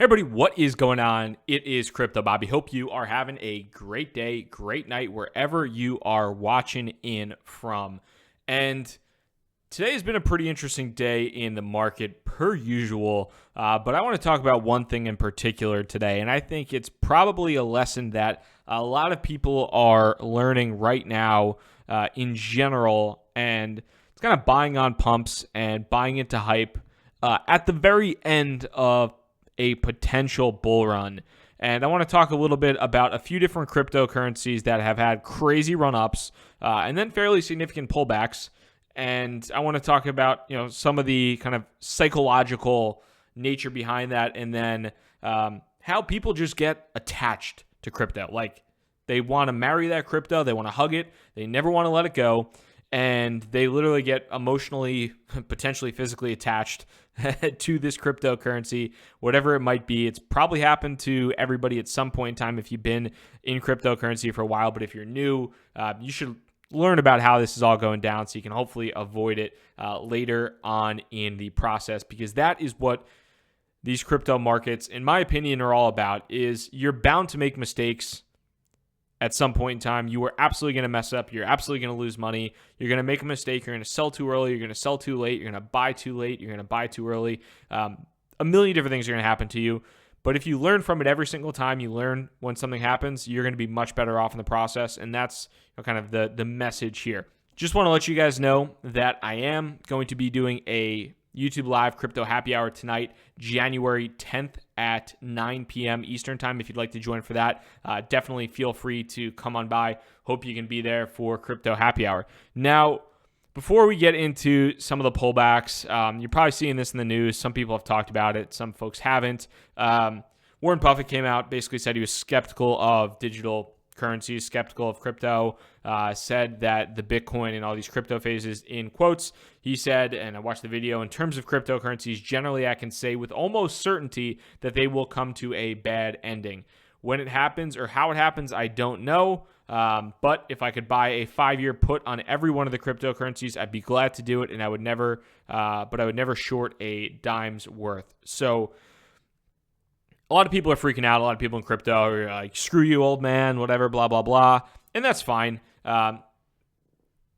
Hey everybody, what is going on? It is Crypto Bobby. Hope you are having a great day, great night, wherever you are watching in from. And today has been a pretty interesting day in the market per usual, but I want to talk about one thing in particular today, and I think it's probably a lesson that a lot of people are learning right now in general, and it's kind of buying on pumps and buying into hype at the very end of a potential bull run. And I want to talk a little bit about a few different cryptocurrencies that have had crazy run-ups and then fairly significant pullbacks. And I want to talk about, some of the kind of psychological nature behind that, and then how people just get attached to crypto. Like, they want to marry that crypto, they want to hug it, they never want to let it go, and they literally get emotionally, potentially physically attached to this cryptocurrency, whatever it might be. It's probably happened to everybody at some point in time if you've been in cryptocurrency for a while, but if you're new, you should learn about how this is all going down so you can hopefully avoid it later on in the process, because that is what these crypto markets, in my opinion, are all about. Is you're bound to make mistakes at some point in time. You are absolutely going to mess up. You're absolutely going to lose money. You're going to make a mistake. You're going to sell too early. You're going to sell too late. You're going to buy too late. You're going to buy too early. A million different things are going to happen to you. But if you learn from it every single time, you learn when something happens, you're going to be much better off in the process. And that's kind of the message here. Just want to let you guys know that I am going to be doing a YouTube Live Crypto Happy Hour tonight, January 10th at 9 p.m. Eastern Time. If you'd like to join for that, definitely feel free to come on by. Hope you can be there for Crypto Happy Hour. Now, before we get into some of the pullbacks, you're probably seeing this in the news. Some people have talked about it. Some folks haven't. Warren Buffett came out, basically said he was skeptical of digital currencies, skeptical of crypto, said that the Bitcoin and all these crypto phases, in quotes, he said, and I watched the video, in terms of cryptocurrencies, generally I can say with almost certainty that they will come to a bad ending. When it happens or how it happens, I don't know. But if I could buy a 5-year put on every one of the cryptocurrencies, I'd be glad to do it, and I would never short a dime's worth. So a lot of people are freaking out. A lot of people in crypto are like, screw you, old man, whatever, blah, blah, blah. And that's fine.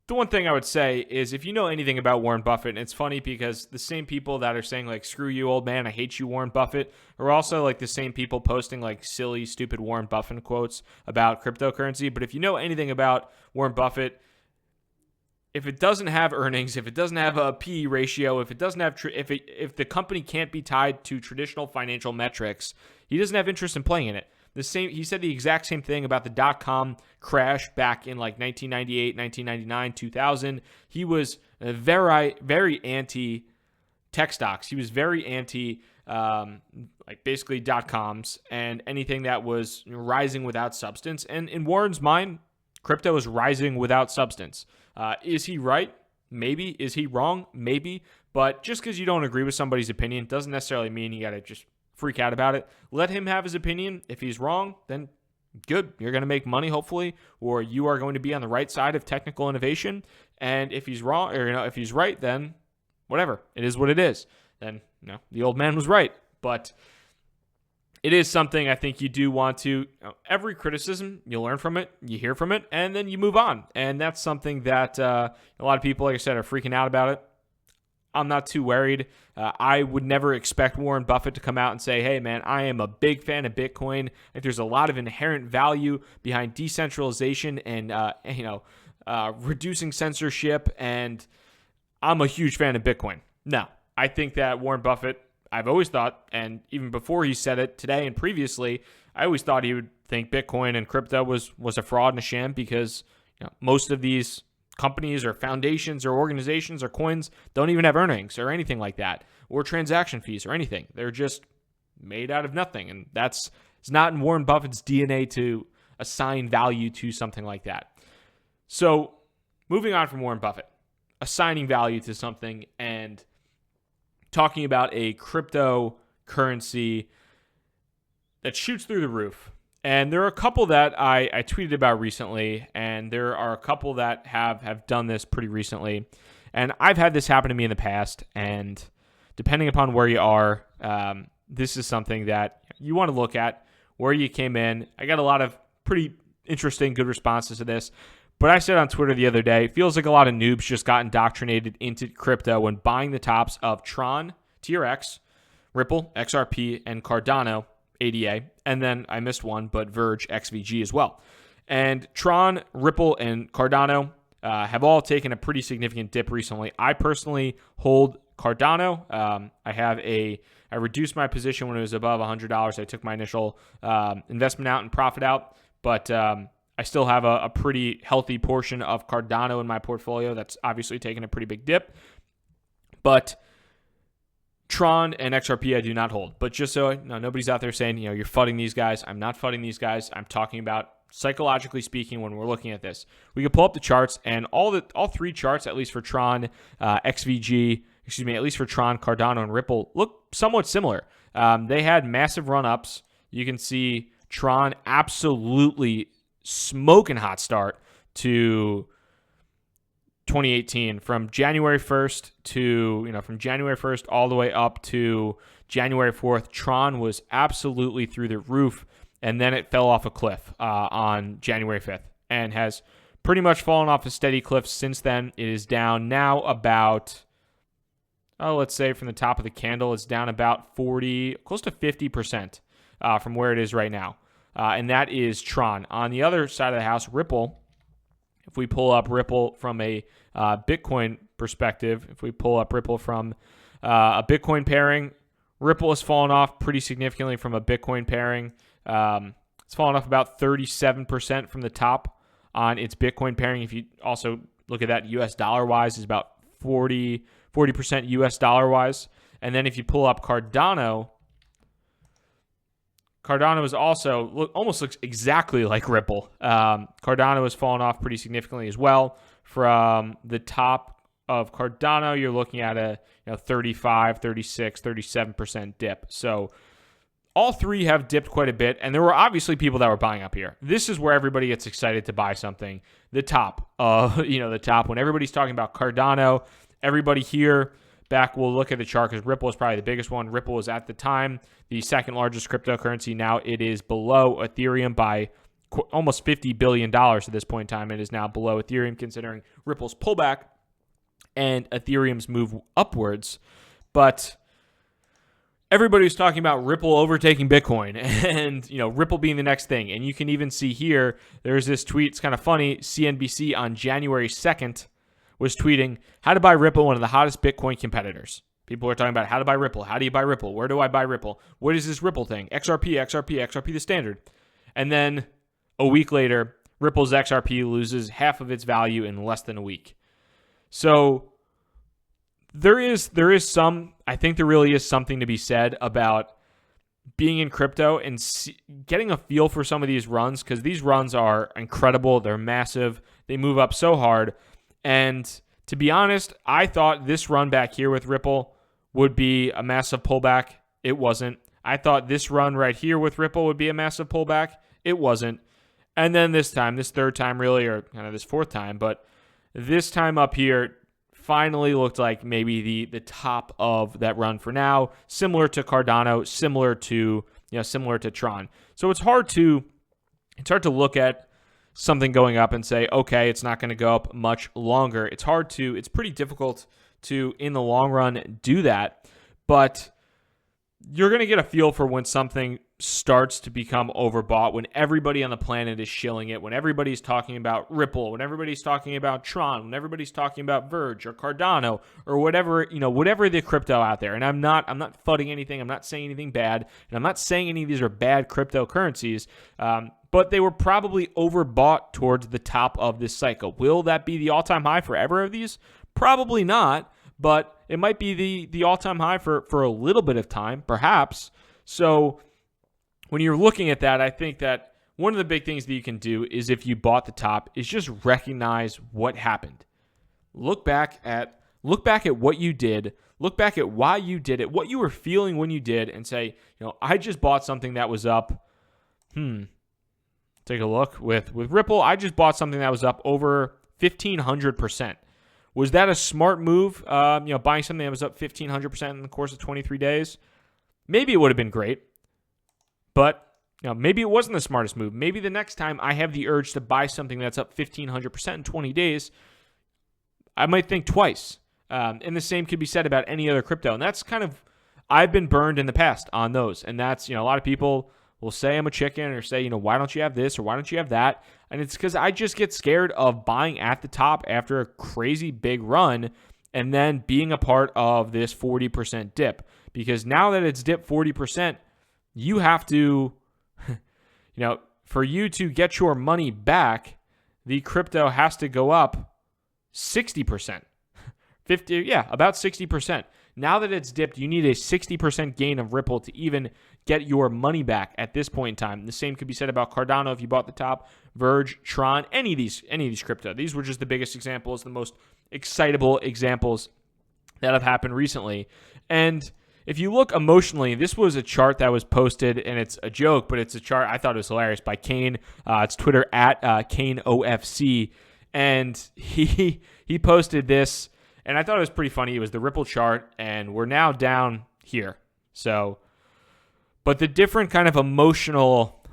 The one thing I would say is, if you know anything about Warren Buffett, and it's funny because the same people that are saying, like, screw you, old man, I hate you, Warren Buffett, are also like the same people posting like silly, stupid Warren Buffett quotes about cryptocurrency. But if you know anything about Warren Buffett, if it doesn't have earnings, if it doesn't have a PE ratio, if it doesn't have if the company can't be tied to traditional financial metrics, he doesn't have interest in playing in it. He said the exact same thing about the dot-com crash back in like 1998, 1999, 2000. He was very, very anti tech stocks. He was very anti basically dot-coms and anything that was rising without substance. And in Warren's mind, crypto is rising without substance. Is he right? Maybe. Is he wrong? Maybe. But just because you don't agree with somebody's opinion doesn't necessarily mean you got to just freak out about it. Let him have his opinion. If he's wrong, then good. You're going to make money, hopefully, or you are going to be on the right side of technical innovation. And if he's wrong, or if he's right, then whatever. It is what it is. Then the old man was right. But it is something I think you do want to, every criticism, you learn from it, you hear from it, and then you move on. And that's something that a lot of people, like I said, are freaking out about it. I'm not too worried. I would never expect Warren Buffett to come out and say, hey, man, I am a big fan of Bitcoin. Like, there's a lot of inherent value behind decentralization and, reducing censorship, and I'm a huge fan of Bitcoin. No, I think that Warren Buffett, I've always thought, and even before he said it today and previously, I always thought he would think Bitcoin and crypto was a fraud and a sham, because most of these companies or foundations or organizations or coins don't even have earnings or anything like that, or transaction fees or anything. They're just made out of nothing, and it's not in Warren Buffett's DNA to assign value to something like that. So moving on from Warren Buffett assigning value to something and talking about a cryptocurrency that shoots through the roof. And there are a couple that I tweeted about recently, and there are a couple that have done this pretty recently. And I've had this happen to me in the past, and depending upon where you are, this is something that you want to look at, where you came in. I got a lot of pretty interesting, good responses to this. But I said on Twitter the other day, it feels like a lot of noobs just got indoctrinated into crypto when buying the tops of Tron, TRX, Ripple, XRP, and Cardano, ADA. And then I missed one, but Verge, XVG as well. And Tron, Ripple, and Cardano have all taken a pretty significant dip recently. I personally hold Cardano. I reduced my position when it was above $100. I took my initial investment out and profit out, but I still have a pretty healthy portion of Cardano in my portfolio. That's obviously taken a pretty big dip. But Tron and XRP I do not hold. But just so nobody's out there saying, you're fudding these guys. I'm not fudding these guys. I'm talking about psychologically speaking when we're looking at this. We can pull up the charts, and all three charts, at least for Tron, XVG, at least for Tron, Cardano, and Ripple, look somewhat similar. They had massive run-ups. You can see Tron absolutely smoking hot start to 2018 from January 1st to, from January 1st all the way up to January 4th. Tron was absolutely through the roof, and then it fell off a cliff on January 5th and has pretty much fallen off a steady cliff since then. It is down now about, let's say from the top of the candle, it's down about 40, close to 50% from where it is right now. And that is Tron. On the other side of the house, Ripple, if we pull up Ripple from a Bitcoin perspective, if we pull up Ripple from a Bitcoin pairing, Ripple has fallen off pretty significantly from a Bitcoin pairing. It's fallen off about 37% from the top on its Bitcoin pairing. If you also look at that US dollar wise, it's about 40% US dollar wise. And then if you pull up Cardano is also almost looks exactly like Ripple. Cardano has fallen off pretty significantly as well. From the top of Cardano, you're looking at a 35, 36, 37% dip. So all three have dipped quite a bit, and there were obviously people that were buying up here. This is where everybody gets excited to buy something. The top, the top. When everybody's talking about Cardano, everybody here back, we'll look at the chart because Ripple is probably the biggest one. Ripple was at the time the second largest cryptocurrency. Now it is below Ethereum by almost $50 billion at this point in time. It is now below Ethereum considering Ripple's pullback and Ethereum's move upwards. But everybody was talking about Ripple overtaking Bitcoin and, Ripple being the next thing. And you can even see here, there's this tweet. It's kind of funny. CNBC on January 2nd was tweeting how to buy Ripple, one of the hottest Bitcoin competitors. People are talking about how to buy Ripple. How do you buy Ripple? Where do I buy Ripple? What is this Ripple thing? XRP the standard. And then a week later, Ripple's XRP loses half of its value in less than a week. So there is some, I think there really is something to be said about being in crypto and getting a feel for some of these runs, because these runs are incredible. They're massive. They move up so hard. And to be honest, I thought this run back here with Ripple would be a massive pullback. It wasn't. I thought this run right here with Ripple would be a massive pullback. It wasn't. And then this third time really, or kind of this fourth time, but this time up here finally looked like maybe the top of that run for now, similar to Cardano, similar to Tron. So it's hard to look at something going up and say, okay, it's not going to go up much longer. It's pretty difficult to, in the long run, do that. But you're going to get a feel for when something starts to become overbought, when everybody on the planet is shilling it, when everybody's talking about Ripple, when everybody's talking about Tron, when everybody's talking about Verge or Cardano or whatever the crypto out there. And I'm not fudding anything. I'm not saying anything bad. And I'm not saying any of these are bad cryptocurrencies. But they were probably overbought towards the top of this cycle. Will that be the all-time high forever of these? Probably not, but it might be the all-time high for a little bit of time, perhaps. So when you're looking at that, I think that one of the big things that you can do is, if you bought the top, is just recognize what happened. Look back at what you did. Look back at why you did it, what you were feeling when you did, and say, I just bought something that was up. Take a look with Ripple. I just bought something that was up over 1,500%. Was that a smart move? Buying something that was up 1,500% in the course of 23 days? maybe it would have been great, but maybe it wasn't the smartest move. Maybe the next time I have the urge to buy something that's up 1,500% in 20 days, I might think twice. And the same could be said about any other crypto. And that's kind of, I've been burned in the past on those. And that's, a lot of people will say I'm a chicken or say, why don't you have this or why don't you have that? And it's because I just get scared of buying at the top after a crazy big run and then being a part of this 40% dip. Because now that it's dipped 40%, you have to, for you to get your money back, the crypto has to go up 60%. About 60%. Now that it's dipped, you need a 60% gain of Ripple to even get your money back at this point in time. The same could be said about Cardano if you bought the top, Verge, Tron, any of these crypto. These were just the biggest examples, the most excitable examples that have happened recently. And if you look emotionally, this was a chart that was posted, and it's a joke, but it's a chart I thought it was hilarious by Kane. It's Twitter at KaneOFC, and he posted this. And I thought it was pretty funny. It was the Ripple chart, and we're now down here. So, but the different kind of emotional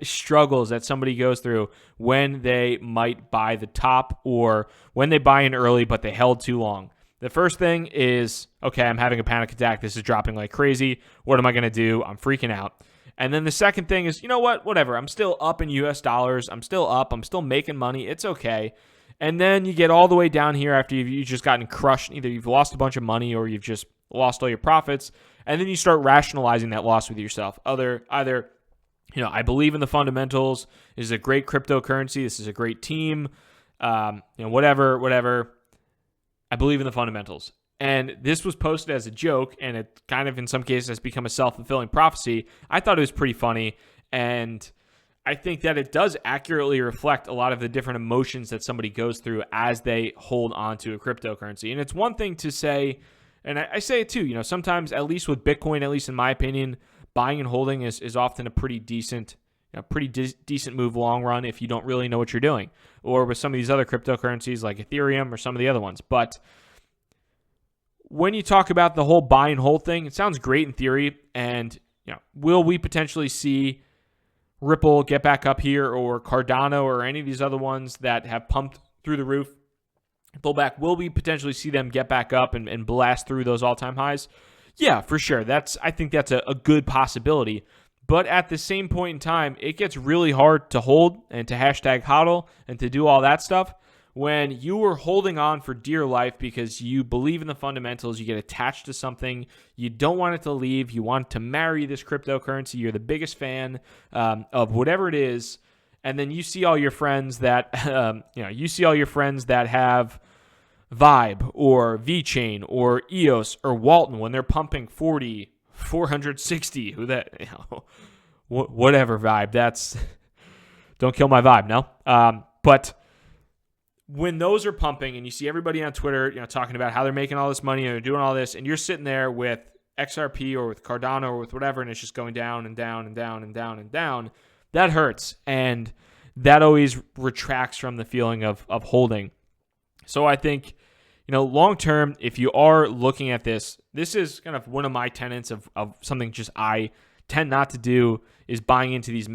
struggles that somebody goes through when they might buy the top or when they buy in early, but they held too long. The first thing is, okay, I'm having a panic attack. This is dropping like crazy. What am I going to do? I'm freaking out. And then the second thing is, whatever. I'm still up in US dollars. I'm still up. I'm still making money. It's okay. And then you get all the way down here after you've just gotten crushed. Either you've lost a bunch of money or you've just lost all your profits. And then you start rationalizing that loss with yourself. Either, I believe in the fundamentals. This is a great cryptocurrency. This is a great team. Whatever. I believe in the fundamentals. And this was posted as a joke, and it kind of, in some cases, has become a self-fulfilling prophecy. I thought it was pretty funny. And I think that it does accurately reflect a lot of the different emotions that somebody goes through as they hold on to a cryptocurrency. And it's one thing to say, and I say it too, sometimes, at least with Bitcoin, at least in my opinion, buying and holding is often a pretty decent move long run if you don't really know what you're doing. Or with some of these other cryptocurrencies like Ethereum or some of the other ones. But when you talk about the whole buy and hold thing, it sounds great in theory. And will we potentially see Ripple get back up here, or Cardano, or any of these other ones that have pumped through the roof, pull back? Will we potentially see them get back up and blast through those all-time highs? Yeah, for sure. I think that's a good possibility. But at the same point in time, it gets really hard to hold and to hashtag hodl and to do all that stuff when you are holding on for dear life because you believe in the fundamentals, you get attached to something, you don't want it to leave, you want to marry this cryptocurrency, you're the biggest fan of whatever it is, and then you see all your friends that have Vibe or VeChain or EOS or Walton when they're pumping 40, 460, whatever Vibe. That's, don't kill my vibe, no? But when those are pumping and you see everybody on Twitter, talking about how they're making all this money and they're doing all this, and you're sitting there with XRP or with Cardano or with whatever, and it's just going down and down and down and down and down, that hurts. And that always retracts from the feeling of holding. So I think, long term, if you are looking at this is kind of one of my tenets of something just I tend not to do is buying into these.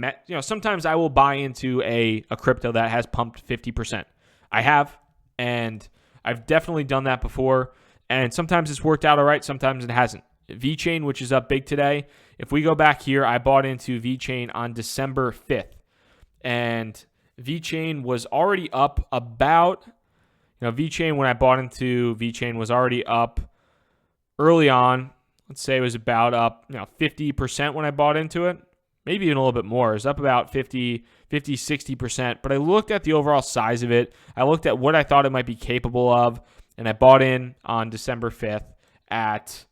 Sometimes I will buy into a crypto that has pumped 50%. I have, and I've definitely done that before. And sometimes it's worked out all right, sometimes it hasn't. VeChain, which is up big today. If we go back here, I bought into VeChain on December 5th. And VeChain was already up about, VeChain, when I bought into VeChain, was already up early on. Let's say it was about up 50% when I bought into it. Maybe even a little bit more. It was up about 50, 60%. But I looked at the overall size of it. I looked at what I thought it might be capable of. And I bought in on December 5th at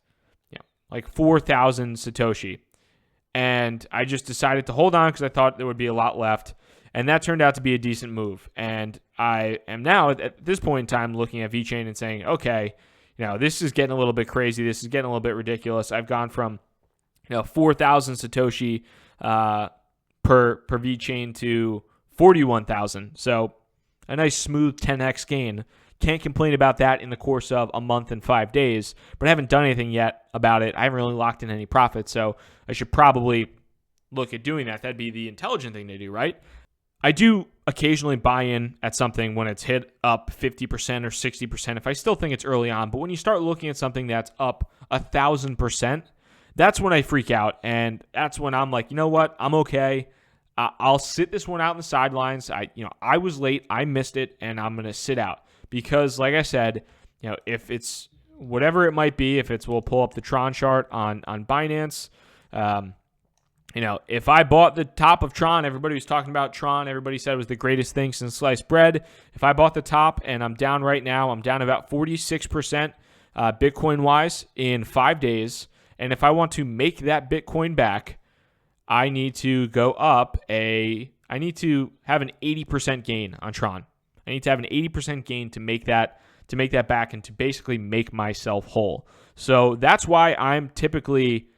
like 4,000 Satoshi. And I just decided to hold on because I thought there would be a lot left. And that turned out to be a decent move. And I am now, at this point in time, looking at VeChain and saying, okay, this is getting a little bit crazy. This is getting a little bit ridiculous. I've gone from 4,000 Satoshi per VeChain to 41,000. So a nice smooth 10x gain Can't complain about that in the course of a month and 5 days, but I haven't done anything yet about it. I haven't really locked in any profit, so I should probably look at doing that. That'd be the intelligent thing to do, right? I do occasionally buy in at something when it's hit up 50% or 60% if I still think it's early on. But when you start looking at something that's up 1,000%, that's when I freak out. And that's when I'm like, you know what? I'm okay. I'll sit this one out in the sidelines. I was late. I missed it, and I'm going to sit out. Because like I said, if it's whatever it might be, we'll pull up the Tron chart on Binance. If I bought the top of Tron, everybody was talking about Tron. Everybody said it was the greatest thing since sliced bread. If I bought the top and I'm down right now, I'm down about 46% Bitcoin-wise in 5 days. And if I want to make that Bitcoin back, I need to I need to have an 80% gain on Tron. I need to have an 80% gain to make that back and to basically make myself whole. So that's why I'm typically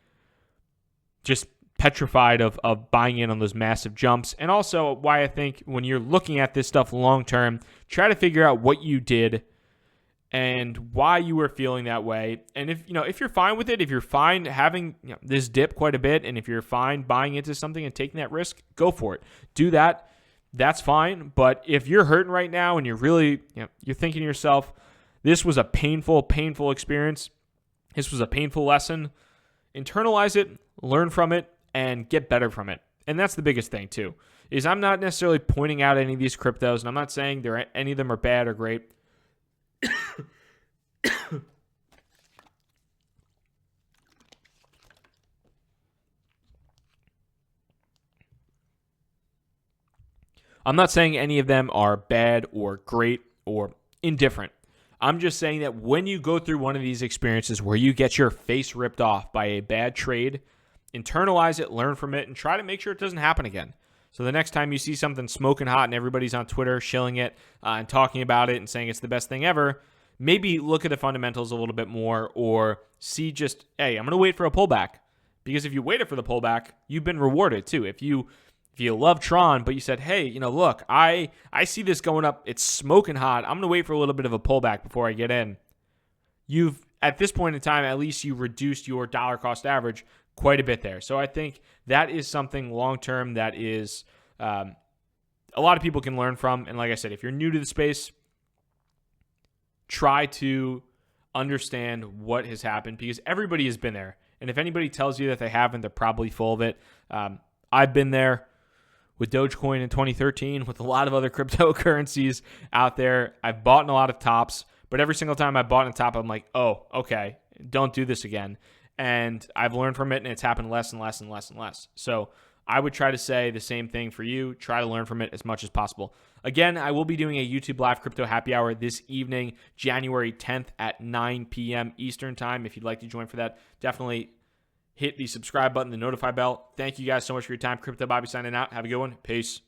just petrified of buying in on those massive jumps. And also why I think when you're looking at this stuff long term, try to figure out what you did and why you were feeling that way. And if you're fine with it, if you're fine having this dip quite a bit, and if you're fine buying into something and taking that risk, go for it. Do that. That's fine. But if you're hurting right now and you're really, you're thinking to yourself, this was a painful experience. This was a painful lesson. Internalize it, learn from it, and get better from it. And that's the biggest thing too, is I'm not necessarily pointing out any of these cryptos, and I'm not saying any of them are bad or great. I'm not saying any of them are bad or great or indifferent. I'm just saying that when you go through one of these experiences where you get your face ripped off by a bad trade, internalize it, learn from it, and try to make sure it doesn't happen again. So the next time you see something smoking hot and everybody's on Twitter shilling it and talking about it and saying it's the best thing ever, maybe look at the fundamentals a little bit more, or see just, hey, I'm going to wait for a pullback. Because if you waited for the pullback, you've been rewarded too. If you love Tron, but you said, hey, look, I see this going up. It's smoking hot. I'm going to wait for a little bit of a pullback before I get in. You've, at this point in time, at least you reduced your dollar cost average quite a bit there. So I think that is something long-term that is a lot of people can learn from. And like I said, if you're new to the space, try to understand what has happened, because everybody has been there. And if anybody tells you that they haven't, they're probably full of it. I've been there with Dogecoin in 2013, with a lot of other cryptocurrencies out there. I've bought in a lot of tops, but every single time I bought in a top, I'm like, oh, okay, don't do this again. And I've learned from it, and it's happened less and less and less and less. So I would try to say the same thing for you. Try to learn from it as much as possible. Again, I will be doing a YouTube Live Crypto Happy Hour this evening, January 10th at 9 p.m. Eastern Time. If you'd like to join for that, definitely hit the subscribe button, the notify bell. Thank you guys so much for your time. Crypto Bobby signing out. Have a good one. Peace.